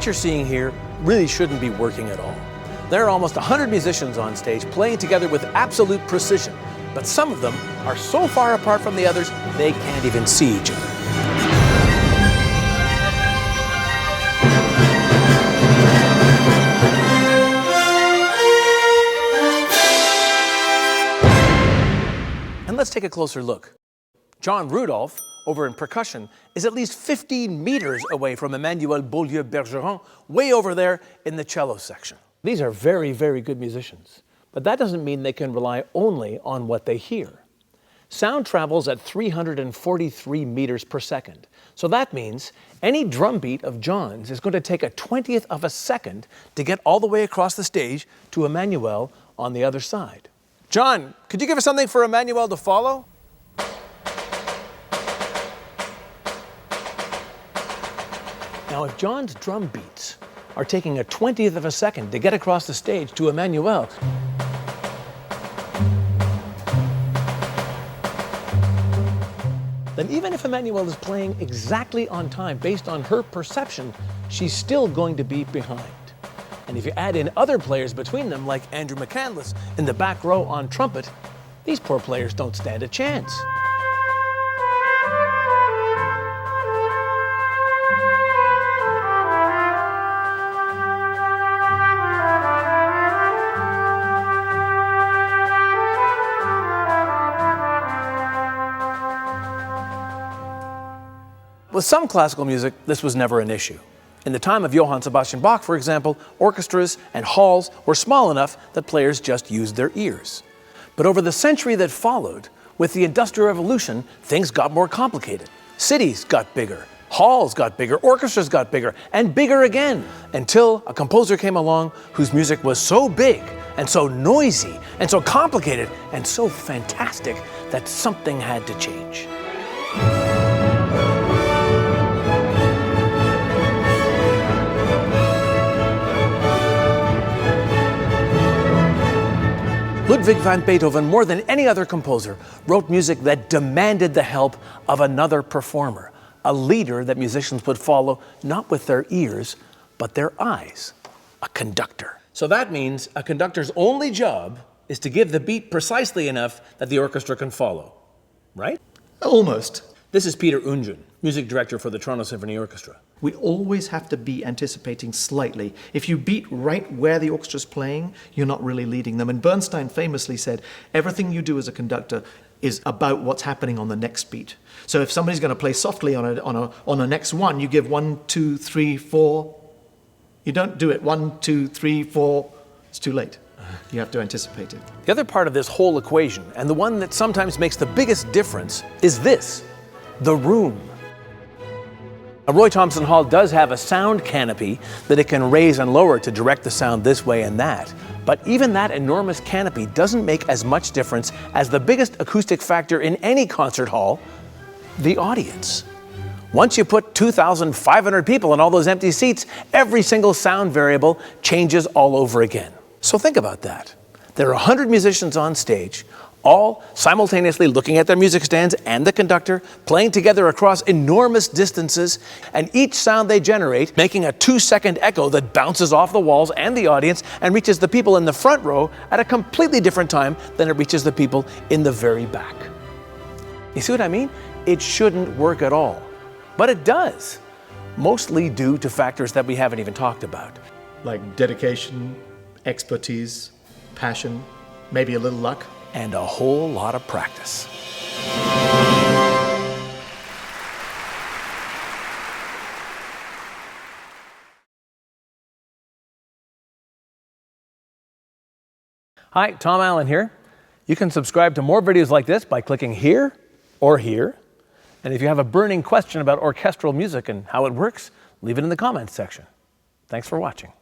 you're seeing here really shouldn't be working at all. There are almost 100 musicians on stage playing together with absolute precision, but some of them are so far apart from the others they can't even see each other. And let's take a closer look. John Rudolph, over in percussion, is at least 15 meters away from Emmanuelle Beaulieu Bergeron, way over there in the cello section. These are very, very good musicians, but that doesn't mean they can rely only on what they hear. Sound travels at 343 meters per second. So that means any drum beat of John's is going to take a 20th of a second to get all the way across the stage to Emmanuelle on the other side. John, could you give us something for Emmanuelle to follow? Now, if John's drum beats are taking a 20th of a second to get across the stage to Emmanuelle, then even if Emmanuelle is playing exactly on time based on her perception, she's still going to be behind. And if you add in other players between them, like Andrew McCandless in the back row on trumpet, these poor players don't stand a chance. With some classical music, this was never an issue. In the time of Johann Sebastian Bach, for example, orchestras and halls were small enough that players just used their ears. But over the century that followed, with the Industrial Revolution, things got more complicated. Cities got bigger, halls got bigger, orchestras got bigger, and bigger again, until a composer came along whose music was so big and so noisy and so complicated and so fantastic that something had to change. Ludwig van Beethoven, more than any other composer, wrote music that demanded the help of another performer, a leader that musicians would follow not with their ears, but their eyes, a conductor. So that means a conductor's only job is to give the beat precisely enough that the orchestra can follow, right? Almost. This is Peter Oundjian, music director for the Toronto Symphony Orchestra. We always have to be anticipating slightly. If you beat right where the orchestra's playing, you're not really leading them. And Bernstein famously said, everything you do as a conductor is about what's happening on the next beat. So if somebody's going to play softly on a next one, you give 1, 2, 3, 4. You don't do it 1, 2, 3, 4. It's too late. You have to anticipate it. The other part of this whole equation, and the one that sometimes makes the biggest difference, is this: the room. A Roy Thomson Hall does have a sound canopy that it can raise and lower to direct the sound this way and that. But even that enormous canopy doesn't make as much difference as the biggest acoustic factor in any concert hall, the audience. Once you put 2,500 people in all those empty seats, every single sound variable changes all over again. So think about that. There are 100 musicians on stage, all simultaneously looking at their music stands and the conductor, playing together across enormous distances, and each sound they generate making a 2-second echo that bounces off the walls and the audience and reaches the people in the front row at a completely different time than it reaches the people in the very back. You see what I mean? It shouldn't work at all, but it does, mostly due to factors that we haven't even talked about. Like dedication, expertise, passion, maybe a little luck. And a whole lot of practice. Hi, Tom Allen here. You can subscribe to more videos like this by clicking here or here. And if you have a burning question about orchestral music and how it works, leave it in the comments section. Thanks for watching.